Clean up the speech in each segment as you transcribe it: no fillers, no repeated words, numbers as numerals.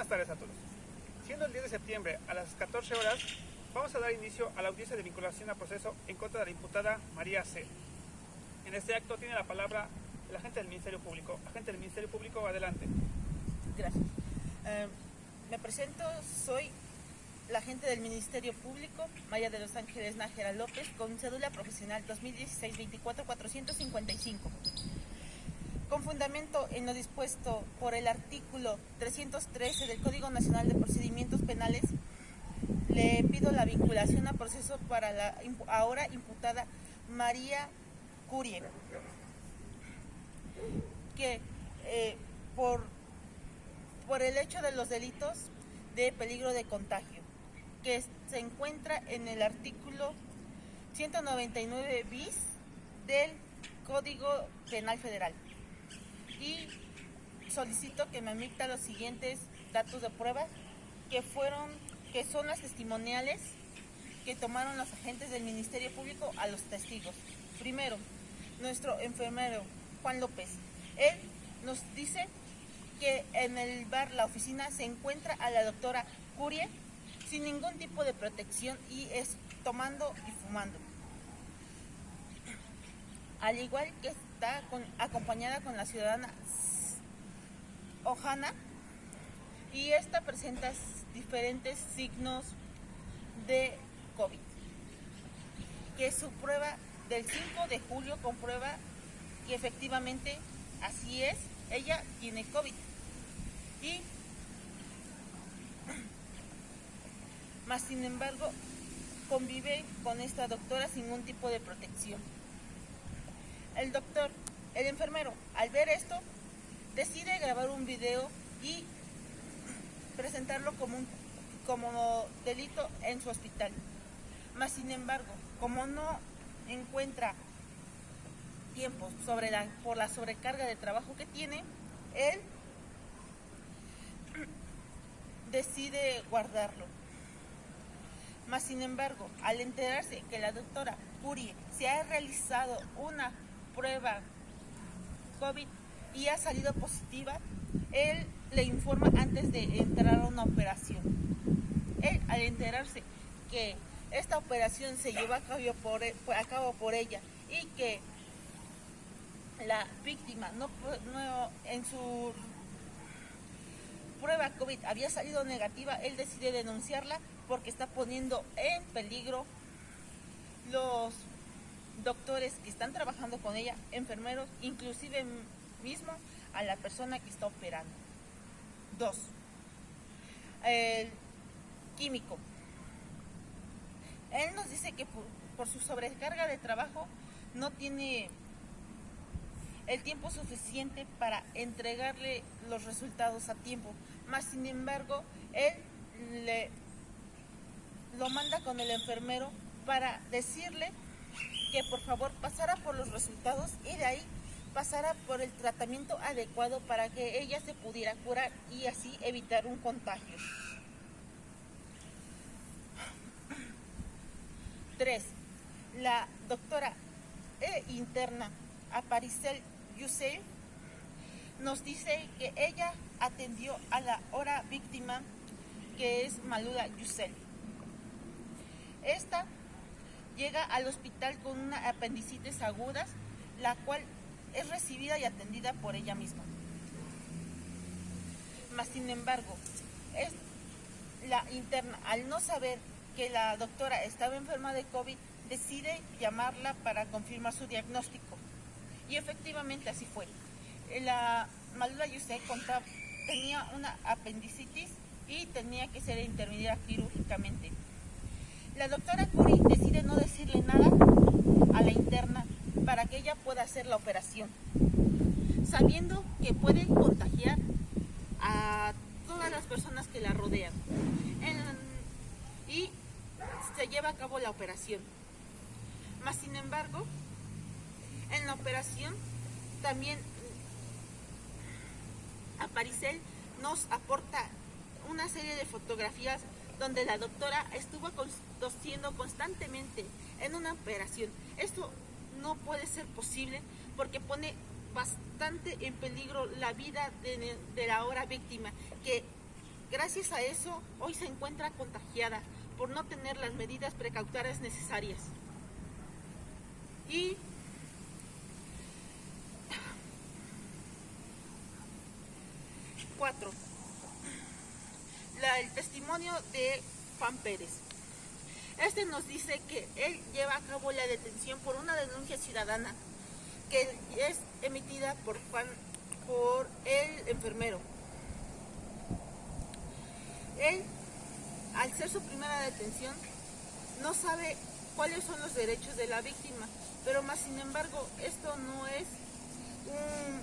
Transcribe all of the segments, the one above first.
Buenas tardes a todos. Siendo el 10 de septiembre a las 14 horas, vamos a dar inicio a la audiencia de vinculación a proceso en contra de la imputada María C. En este acto tiene la palabra el agente del Ministerio Público. Agente del Ministerio Público, adelante. Gracias. Me presento, soy la agente del Ministerio Público, María de los Ángeles Nájera López, con cédula profesional 2016-24-455. Con fundamento en lo dispuesto por el artículo 313 del Código Nacional de Procedimientos Penales, le pido la vinculación a proceso para la ahora imputada María Curie, que por el hecho de los delitos de peligro de contagio, que se encuentra en el artículo 199 bis del Código Penal Federal. Y solicito que me emita los siguientes datos de prueba que son las testimoniales que tomaron los agentes del Ministerio Público a los testigos. Primero, nuestro enfermero Juan López. Él nos dice que en el bar La Oficina se encuentra a la doctora Curie sin ningún tipo de protección y es tomando y fumando. Al igual que está acompañada con la ciudadana Ojana, y esta presenta diferentes signos de COVID, que su prueba del 5 de julio comprueba que efectivamente así es, ella tiene COVID. Y más sin embargo convive con esta doctora sin ningún tipo de protección. El enfermero, al ver esto, decide grabar un video y presentarlo como delito en su hospital. Más sin embargo, como no encuentra tiempo por la sobrecarga de trabajo que tiene, él decide guardarlo. Más sin embargo, al enterarse que la doctora Curie se ha realizado una prueba COVID y ha salido positiva, él le informa antes de entrar a una operación. Él, al enterarse que esta operación se lleva a cabo por ella y que la víctima no en su prueba COVID había salido negativa, él decide denunciarla porque está poniendo en peligro los doctores que están trabajando con ella, enfermeros, inclusive mismo a la persona que está operando. 2. El químico. Él nos dice que por su sobrecarga de trabajo no tiene el tiempo suficiente para entregarle los resultados a tiempo. Más sin embargo, él lo manda con el enfermero para decirle que por favor pasara por los resultados y de ahí pasara por el tratamiento adecuado para que ella se pudiera curar y así evitar un contagio. 3. La doctora interna Aparicel Yusel nos dice que ella atendió a la ahora víctima, que es Malula Yusel. Esta llega al hospital con una apendicitis aguda, la cual es recibida y atendida por ella misma. Mas sin embargo, la interna, al no saber que la doctora estaba enferma de COVID, decide llamarla para confirmar su diagnóstico. Y efectivamente así fue. La Malula Yusel tenía una apendicitis y tenía que ser intervenida quirúrgicamente. La doctora Curie decide no decirle nada a la interna para que ella pueda hacer la operación, sabiendo que puede contagiar a todas las personas que la rodean. Y se lleva a cabo la operación. Mas sin embargo, en la operación también Aparicel nos aporta una serie de fotografías donde la doctora estuvo tosiendo constantemente en una operación. Esto no puede ser posible porque pone bastante en peligro la vida de la ahora víctima, que gracias a eso hoy se encuentra contagiada por no tener las medidas precautorias necesarias. Y cuatro, el testimonio de Juan Pérez. Este nos dice que él lleva a cabo la detención por una denuncia ciudadana que es emitida por el enfermero. Él, al ser su primera detención, no sabe cuáles son los derechos de la víctima, pero más sin embargo, esto no es un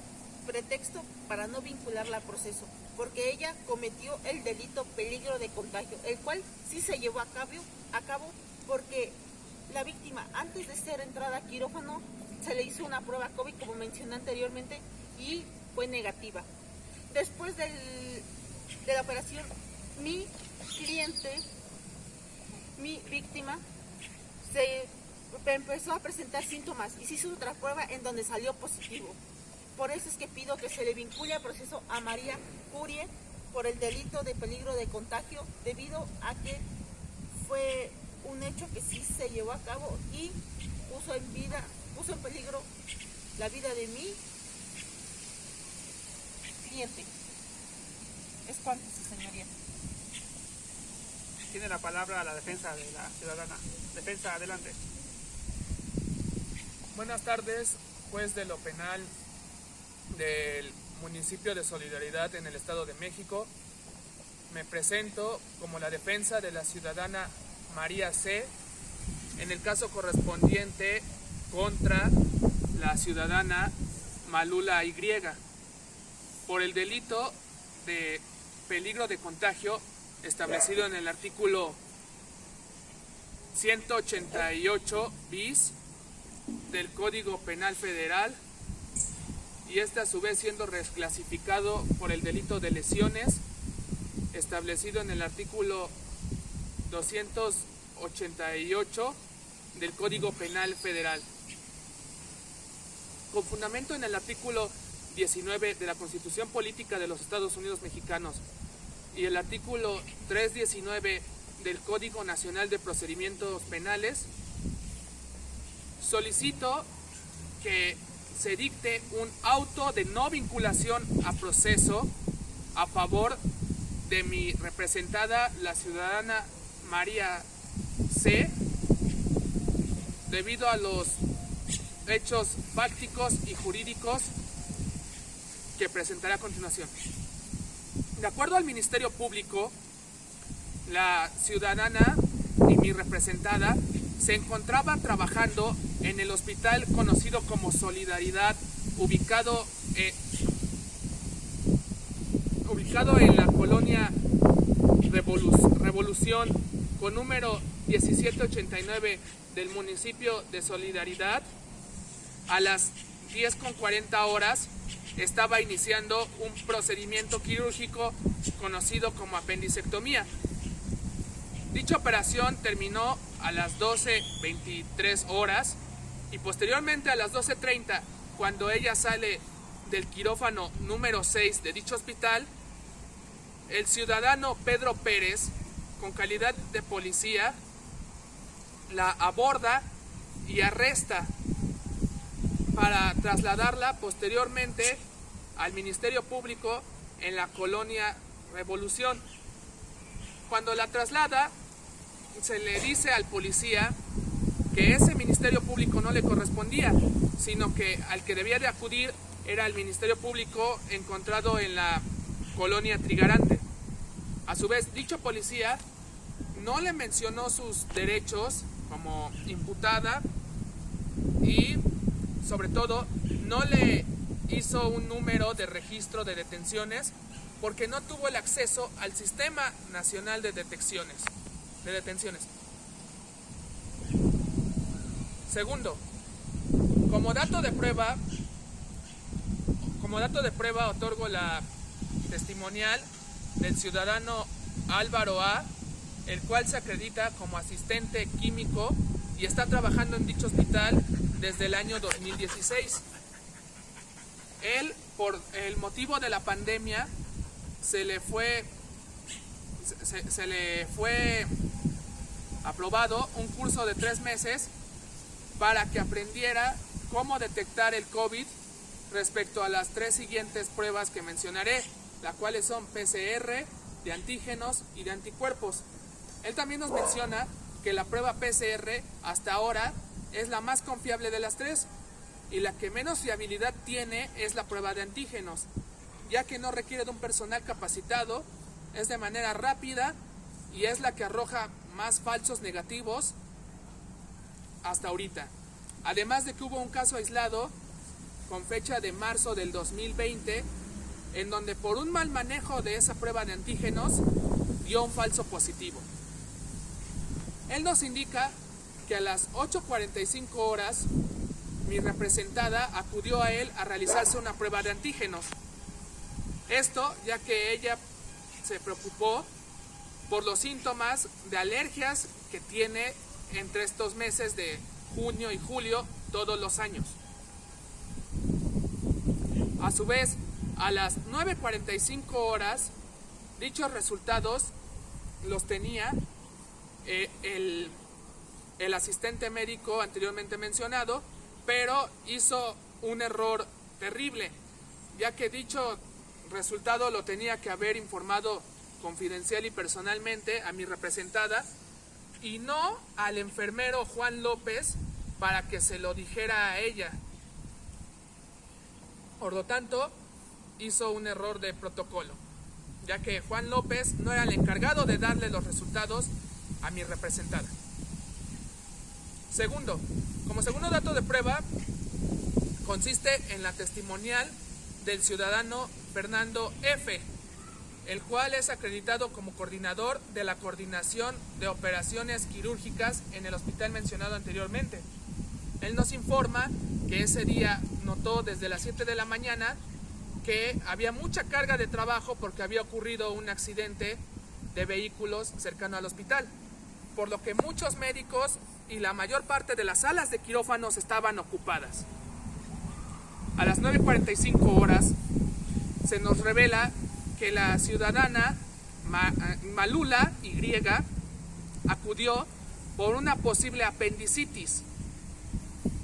pretexto para no vincularla al proceso, porque ella cometió el delito peligro de contagio, el cual sí se llevó a cabo porque la víctima, antes de ser entrada a quirófano, se le hizo una prueba COVID, como mencioné anteriormente, y fue negativa. Después de la operación, mi víctima, se empezó a presentar síntomas y se hizo otra prueba en donde salió positivo. Por eso es que pido que se le vincule al proceso a María Curie por el delito de peligro de contagio, debido a que fue un hecho que sí se llevó a cabo y puso en peligro la vida de mi cliente. Es cuanto, señoría. Tiene la palabra la defensa de la ciudadana. Defensa, adelante. Buenas tardes, juez de lo penal del municipio de Solidaridad en el Estado de México. Me presento como la defensa de la ciudadana María C. en el caso correspondiente contra la ciudadana Malula Y por el delito de peligro de contagio establecido en el artículo 188 bis del Código Penal Federal, y este a su vez siendo reclasificado por el delito de lesiones establecido en el artículo 288 del Código Penal Federal. Con fundamento en el artículo 19 de la Constitución Política de los Estados Unidos Mexicanos y el artículo 319 del Código Nacional de Procedimientos Penales, solicito que se dicte un auto de no vinculación a proceso a favor de mi representada, la ciudadana María C, debido a los hechos fácticos y jurídicos que presentaré a continuación. De acuerdo al Ministerio Público, la ciudadana y mi representada se encontraba trabajando en el hospital conocido como Solidaridad, ubicado en la colonia Revolución, con número 1789 del municipio de Solidaridad. A las 10:40 horas estaba iniciando un procedimiento quirúrgico conocido como apendicectomía. Dicha operación terminó a las 12:23 horas y posteriormente a las 12:30, cuando ella sale del quirófano número 6 de dicho hospital, el ciudadano Pedro Pérez, con calidad de policía, la aborda y arresta para trasladarla posteriormente al Ministerio Público en la colonia Revolución. Cuando la traslada, se le dice al policía que ese Ministerio Público no le correspondía, sino que al que debía de acudir era el Ministerio Público encontrado en la colonia Trigarante. A su vez, dicho policía no le mencionó sus derechos como imputada y, sobre todo, no le hizo un número de registro de detenciones porque no tuvo el acceso al Sistema Nacional de Detenciones. Segundo, como dato de prueba otorgo la testimonial del ciudadano Álvaro A, el cual se acredita como asistente químico y está trabajando en dicho hospital desde el año 2016. Él, por el motivo de la pandemia, se le fue se le fue aprobado un curso de 3 meses para que aprendiera cómo detectar el COVID respecto a las 3 siguientes pruebas que mencionaré, las cuales son PCR, de antígenos y de anticuerpos. Él también nos menciona que la prueba PCR hasta ahora es la más confiable de las 3 y la que menos fiabilidad tiene es la prueba de antígenos, ya que no requiere de un personal capacitado, es de manera rápida y es la que arroja más falsos negativos hasta ahorita. Además de que hubo un caso aislado con fecha de marzo del 2020, en donde por un mal manejo de esa prueba de antígenos dio un falso positivo. Él nos indica que a las 8:45 horas mi representada acudió a él a realizarse una prueba de antígenos. Esto ya que ella se preocupó por los síntomas de alergias que tiene entre estos meses de junio y julio todos los años. A su vez, a las 9:45 horas, dichos resultados los tenía el asistente médico anteriormente mencionado, pero hizo un error terrible, ya que dicho resultado lo tenía que haber informado confidencial y personalmente a mi representada y no al enfermero Juan López para que se lo dijera a ella. Por lo tanto, hizo un error de protocolo, ya que Juan López no era el encargado de darle los resultados a mi representada. Segundo, como segundo dato de prueba, consiste en la testimonial del ciudadano Fernando F., el cual es acreditado como coordinador de la coordinación de operaciones quirúrgicas en el hospital mencionado anteriormente. Él nos informa que ese día notó desde las 7 de la mañana que había mucha carga de trabajo porque había ocurrido un accidente de vehículos cercano al hospital, por lo que muchos médicos y la mayor parte de las salas de quirófanos estaban ocupadas. A las 9:45 horas se nos revela que la ciudadana Malula Y acudió por una posible apendicitis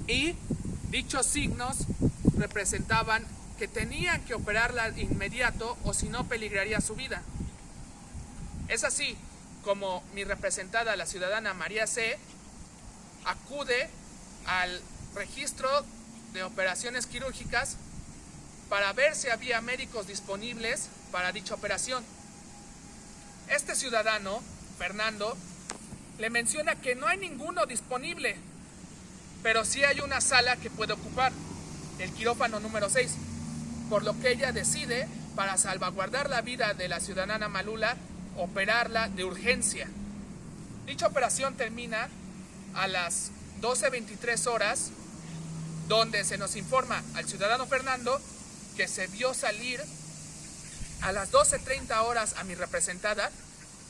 y dichos signos representaban que tenían que operarla de inmediato o si no peligraría su vida. Es así como mi representada, la ciudadana María C., acude al registro de operaciones quirúrgicas para ver si había médicos disponibles para dicha operación. Este ciudadano, Fernando, le menciona que no hay ninguno disponible, pero sí hay una sala que puede ocupar, el quirófano número 6, por lo que ella decide, para salvaguardar la vida de la ciudadana Malula, operarla de urgencia. Dicha operación termina a las 12:23 horas, donde se nos informa al ciudadano Fernando que se vio salir a las 12:30 horas a mi representada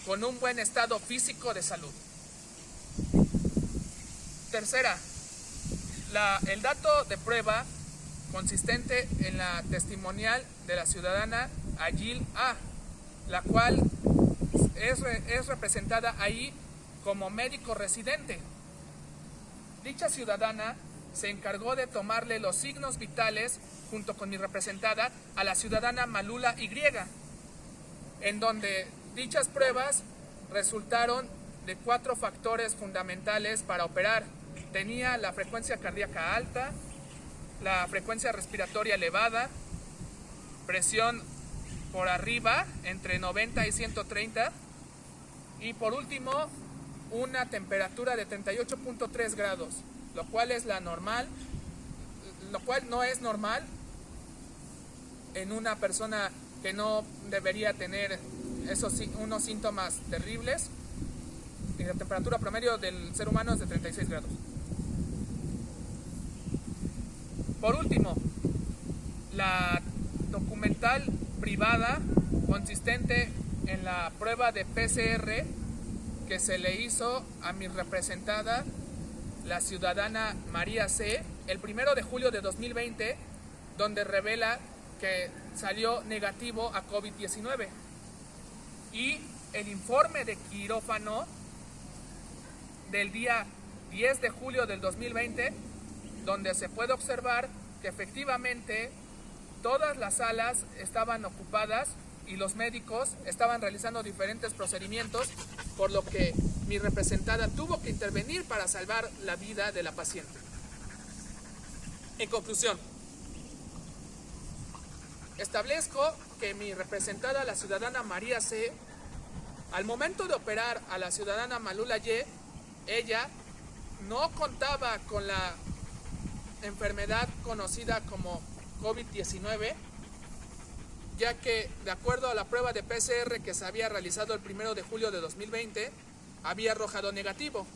con un buen estado físico de salud. Tercera, el dato de prueba consistente en la testimonial de la ciudadana Ayil A., la cual es representada ahí como médico residente. Dicha ciudadana se encargó de tomarle los signos vitales junto con mi representada a la ciudadana Malula Y, en donde dichas pruebas resultaron de 4 factores fundamentales para operar. Tenía la frecuencia cardíaca alta, la frecuencia respiratoria elevada, presión por arriba entre 90 y 130 y por último una temperatura de 38.3 grados, lo cual no es normal en una persona que no debería tener unos síntomas terribles, y la temperatura promedio del ser humano es de 36 grados. Por último, la documental privada consistente en la prueba de PCR que se le hizo a mi representada, la ciudadana María C., el 1 de julio de 2020, donde revela que salió negativo a COVID-19. Y el informe de quirófano del día 10 de julio del 2020, donde se puede observar que efectivamente todas las salas estaban ocupadas y los médicos estaban realizando diferentes procedimientos, por lo que mi representada tuvo que intervenir para salvar la vida de la paciente. En conclusión, establezco que mi representada, la ciudadana María C., al momento de operar a la ciudadana Malula Y., ella no contaba con la enfermedad conocida como COVID-19, ya que de acuerdo a la prueba de PCR que se había realizado el 1 de julio de 2020, había arrojado negativo.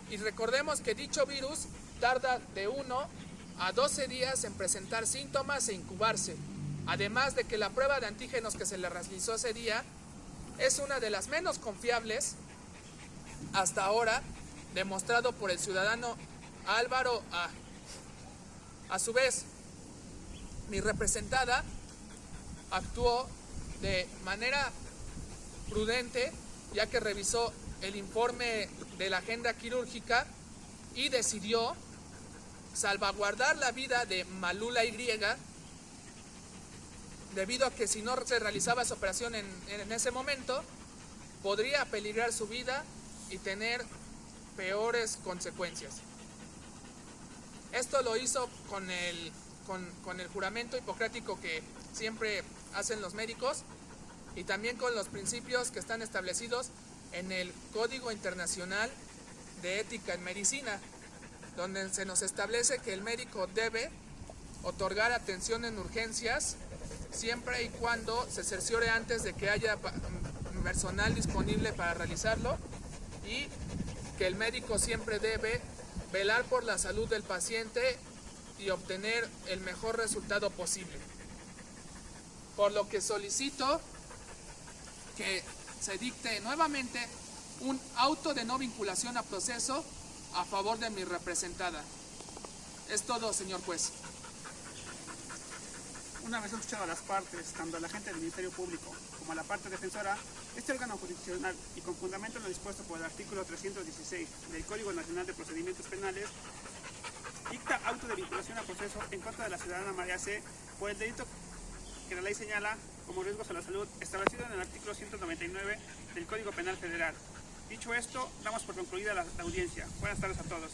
Y recordemos que dicho virus tarda de 1 a 12 días en presentar síntomas e incubarse. Además de que la prueba de antígenos que se le realizó ese día es una de las menos confiables hasta ahora, demostrado por el ciudadano Álvaro A. A su vez, mi representada actuó de manera prudente, ya que revisó el informe de la agenda quirúrgica y decidió salvaguardar la vida de Malula Y, debido a que si no se realizaba esa operación en ese momento, podría peligrar su vida y tener peores consecuencias. Esto lo hizo con el juramento hipocrático que siempre hacen los médicos y también con los principios que están establecidos en el Código Internacional de Ética en Medicina, donde se nos establece que el médico debe otorgar atención en urgencias siempre y cuando se cerciore antes de que haya personal disponible para realizarlo, y que el médico siempre debe velar por la salud del paciente y obtener el mejor resultado posible. Por lo que solicito que se dicte nuevamente un auto de no vinculación a proceso a favor de mi representada. Es todo, señor juez. Una vez escuchado a las partes, tanto a la gente del Ministerio Público como a la parte defensora, este órgano jurisdiccional, y con fundamento en lo dispuesto por el artículo 316 del Código Nacional de Procedimientos Penales, dicta auto de vinculación a proceso en contra de la ciudadana María C. por el delito que la ley señala como riesgos a la salud, establecido en el artículo 199 del Código Penal Federal. Dicho esto, damos por concluida la audiencia. Buenas tardes a todos.